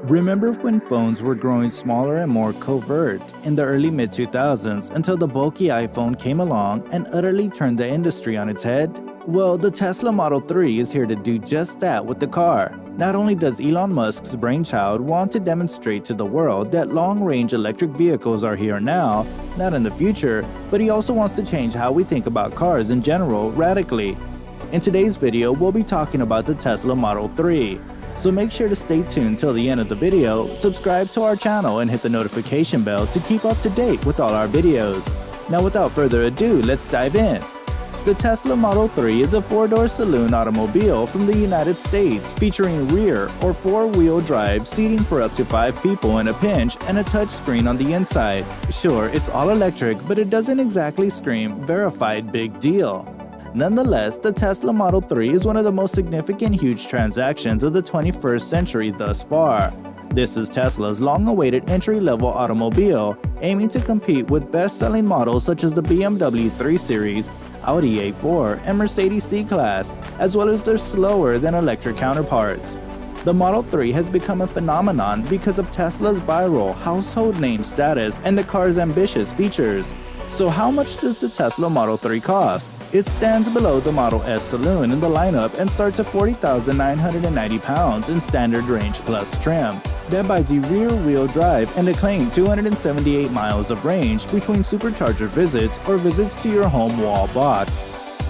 Remember when phones were growing smaller and more covert in the early mid-2000s until the bulky iPhone came along and utterly turned the industry on its head? Well, the Tesla Model 3 is here to do just that with the car. Not only does Elon Musk's brainchild want to demonstrate to the world that long-range electric vehicles are here now, not in the future, but he also wants to change how we think about cars in general radically. In today's video, we'll be talking about the Tesla Model 3. So make sure to stay tuned till the end of the video, subscribe to our channel and hit the notification bell to keep up to date with all our videos. Now without further ado, let's dive in. The Tesla Model 3 is a four-door saloon automobile from the United States featuring rear or four-wheel drive seating for up to 5 people in a pinch and a touchscreen on the inside. Sure, it's all electric, but it doesn't exactly scream verified big deal. Nonetheless, the Tesla Model 3 is one of the most significant huge transactions of the 21st century thus far. This is Tesla's long-awaited entry-level automobile, aiming to compete with best-selling models such as the BMW 3 Series, Audi A4, and Mercedes C-Class, as well as their slower-than-electric counterparts. The Model 3 has become a phenomenon because of Tesla's viral household name status and the car's ambitious features. So how much does the Tesla Model 3 cost? It stands below the Model S Saloon in the lineup and starts at £40,990 in standard range plus trim. That buys you rear-wheel drive and a claimed 278 miles of range between supercharger visits or visits to your home wall box.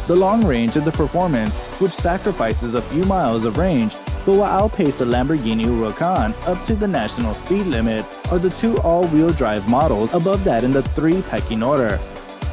The long range of the performance, which sacrifices a few miles of range but will outpace the Lamborghini Huracan up to the national speed limit, are the two all-wheel drive models above that in the 3 pecking order.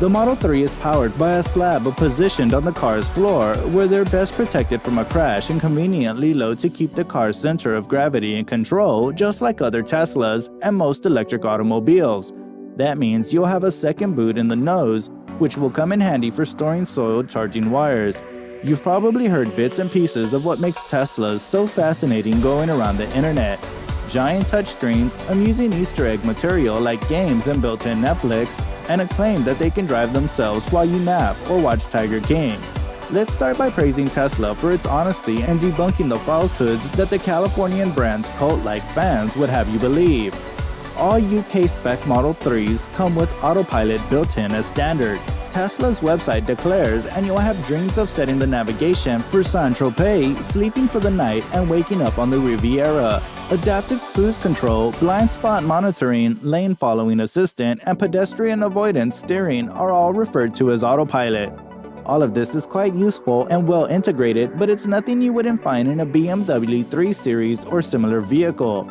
The Model 3 is powered by a slab positioned on the car's floor, where they're best protected from a crash and conveniently low to keep the car's center of gravity in control, just like other Teslas and most electric automobiles. That means you'll have a second boot in the nose, which will come in handy for storing soiled charging wires. You've probably heard bits and pieces of what makes Teslas so fascinating going around the internet. Giant touchscreens, amusing Easter egg material like games and built-in Netflix, and a claim that they can drive themselves while you nap or watch Tiger King. Let's start by praising Tesla for its honesty and debunking the falsehoods that the Californian brand's cult-like fans would have you believe. All UK spec Model 3s come with autopilot built in as standard. Tesla's website declares, and you'll have dreams of setting the navigation for Saint-Tropez, sleeping for the night, and waking up on the Riviera. Adaptive cruise control, blind spot monitoring, lane following assistant, and pedestrian avoidance steering are all referred to as autopilot. All of this is quite useful and well integrated, but it's nothing you wouldn't find in a BMW 3 Series or similar vehicle.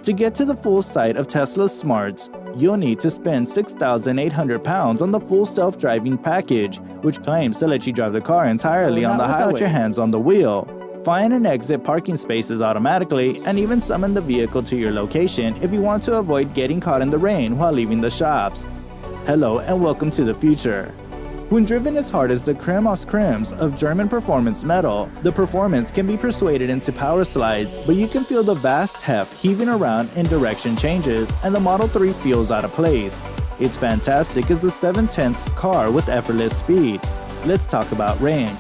To get to the full sight of Tesla's smarts, you'll need to spend £6,800 on the full self-driving package, which claims to let you drive the car entirely on the highway without your hands on the wheel, find and exit parking spaces automatically, and even summon the vehicle to your location if you want to avoid getting caught in the rain while leaving the shops. Hello and welcome to the future. When driven as hard as the creme aux cremes of German performance metal, the performance can be persuaded into power slides, but you can feel the vast heft heaving around in direction changes, and the Model 3 feels out of place. It's fantastic as a 7/10ths car with effortless speed. Let's talk about range.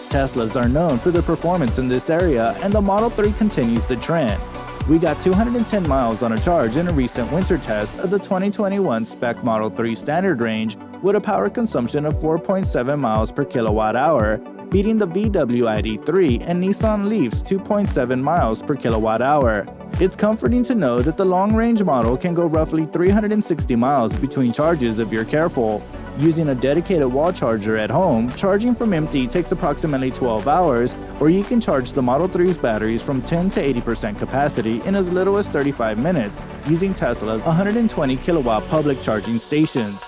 Teslas are known for their performance in this area, and the Model 3 continues the trend. We got 210 miles on a charge in a recent winter test of the 2021 spec Model 3 standard range with a power consumption of 4.7 miles per kilowatt hour, beating the VW ID.3 and Nissan Leaf's 2.7 miles per kilowatt hour. It's comforting to know that the long-range model can go roughly 360 miles between charges if you're careful. Using a dedicated wall charger at home, charging from empty takes approximately 12 hours, or you can charge the Model 3's batteries from 10 to 80% capacity in as little as 35 minutes using Tesla's 120 kilowatt public charging stations.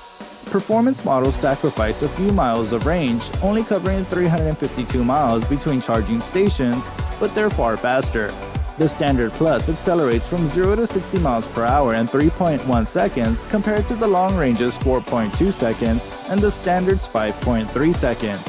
Performance models sacrifice a few miles of range, only covering 352 miles between charging stations, but they're far faster. The Standard Plus accelerates from 0 to 60 miles per hour in 3.1 seconds compared to the long range's 4.2 seconds and the Standard's 5.3 seconds.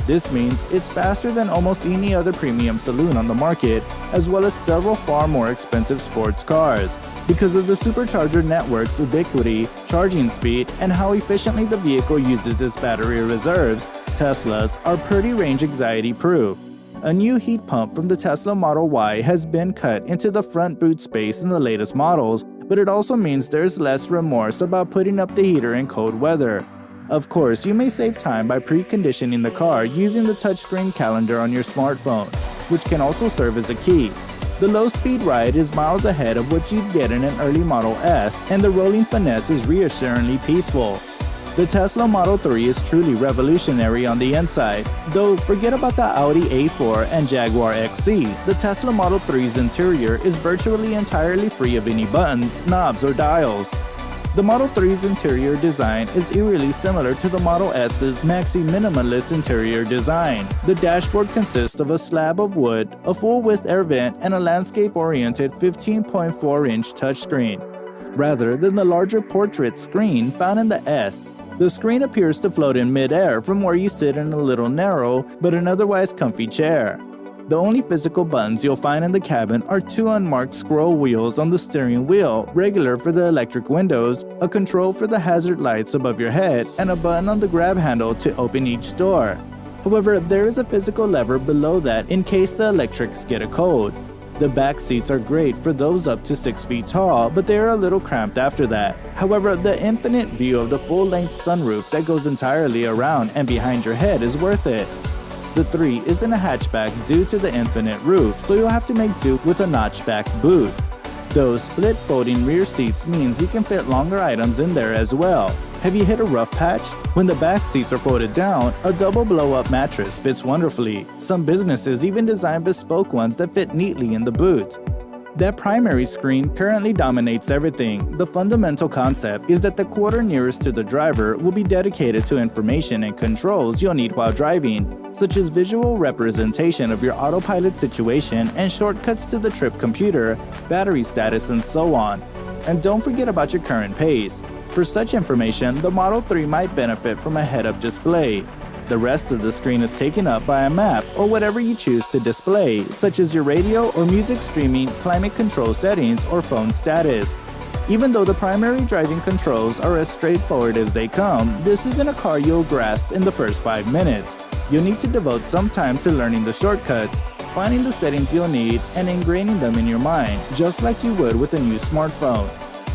This means it's faster than almost any other premium saloon on the market, as well as several far more expensive sports cars, because of the supercharger network's ubiquity, charging speed, and how efficiently the vehicle uses its battery reserves. Teslas are pretty range anxiety proof. A new heat pump from the Tesla Model Y has been cut into the front boot space in the latest models, but it also means there's less remorse about putting up the heater in cold weather. Of course, you may save time by preconditioning the car using the touchscreen calendar on your smartphone, which can also serve as a key. The low-speed ride is miles ahead of what you'd get in an early Model S, and the rolling finesse is reassuringly peaceful. The Tesla Model 3 is truly revolutionary on the inside, though forget about the Audi A4 and Jaguar XC. The Tesla Model 3's interior is virtually entirely free of any buttons, knobs, or dials. The Model 3's interior design is eerily similar to the Model S's maxi minimalist interior design. The dashboard consists of a slab of wood, a full-width air vent, and a landscape-oriented 15.4-inch touchscreen, rather than the larger portrait screen found in the S. The screen appears to float in mid-air from where you sit in a little narrow but an otherwise comfy chair. The only physical buttons you'll find in the cabin are two unmarked scroll wheels on the steering wheel, regular for the electric windows, a control for the hazard lights above your head, and a button on the grab handle to open each door. However, there is a physical lever below that in case the electrics get a cold. The back seats are great for those up to 6 feet tall, but they are a little cramped after that. However, the infinite view of the full-length sunroof that goes entirely around and behind your head is worth it. The 3 isn't a hatchback due to the infinite roof, so you'll have to make do with a notchback boot. Those split folding rear seats means you can fit longer items in there as well. Have you hit a rough patch? When the back seats are folded down, a double blow-up mattress fits wonderfully. Some businesses even design bespoke ones that fit neatly in the boot. That primary screen currently dominates everything. The fundamental concept is that the quarter nearest to the driver will be dedicated to information and controls you'll need while driving, such as visual representation of your autopilot situation and shortcuts to the trip computer, battery status, and so on. And don't forget about your current pace. For such information, the Model 3 might benefit from a head-up display. The rest of the screen is taken up by a map or whatever you choose to display, such as your radio or music streaming, climate control settings, or phone status. Even though the primary driving controls are as straightforward as they come, this isn't a car you'll grasp in the first 5 minutes. You'll need to devote some time to learning the shortcuts, finding the settings you'll need, and ingraining them in your mind, just like you would with a new smartphone.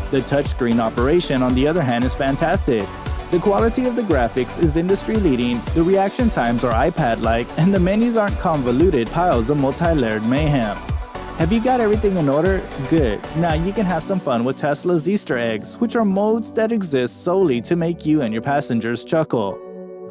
The touchscreen operation, on the other hand, is fantastic. The quality of the graphics is industry-leading, the reaction times are iPad-like, and the menus aren't convoluted piles of multi-layered mayhem. Have you got everything in order? Good. Now you can have some fun with Tesla's Easter eggs, which are modes that exist solely to make you and your passengers chuckle.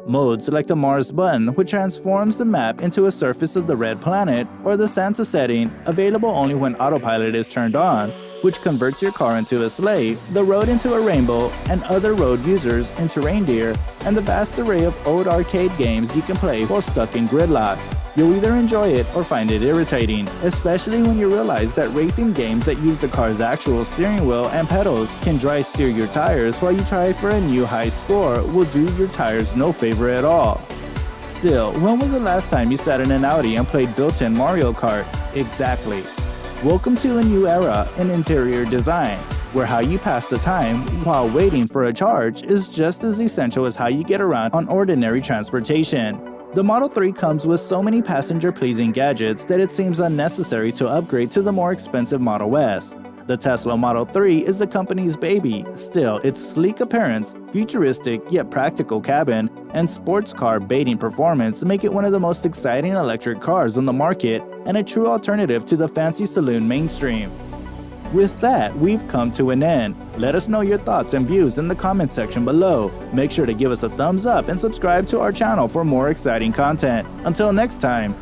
Modes like the Mars button, which transforms the map into a surface of the red planet, or the Santa setting, available only when autopilot is turned on, which converts your car into a sleigh, the road into a rainbow, and other road users into reindeer, and the vast array of old arcade games you can play while stuck in gridlock. You'll either enjoy it or find it irritating, especially when you realize that racing games that use the car's actual steering wheel and pedals can dry steer your tires while you try for a new high score will do your tires no favor at all. Still, when was the last time you sat in an Audi and played built-in Mario Kart? Exactly. Welcome to a new era in interior design, where how you pass the time while waiting for a charge is just as essential as how you get around on ordinary transportation. The Model 3 comes with so many passenger-pleasing gadgets that it seems unnecessary to upgrade to the more expensive Model S. The Tesla Model 3 is the company's baby. Still, its sleek appearance, futuristic yet practical cabin, and sports car baiting performance make it one of the most exciting electric cars on the market and a true alternative to the fancy saloon mainstream. With that, we've come to an end. Let us know your thoughts and views in the comment section below. Make sure to give us a thumbs up and subscribe to our channel for more exciting content. Until next time,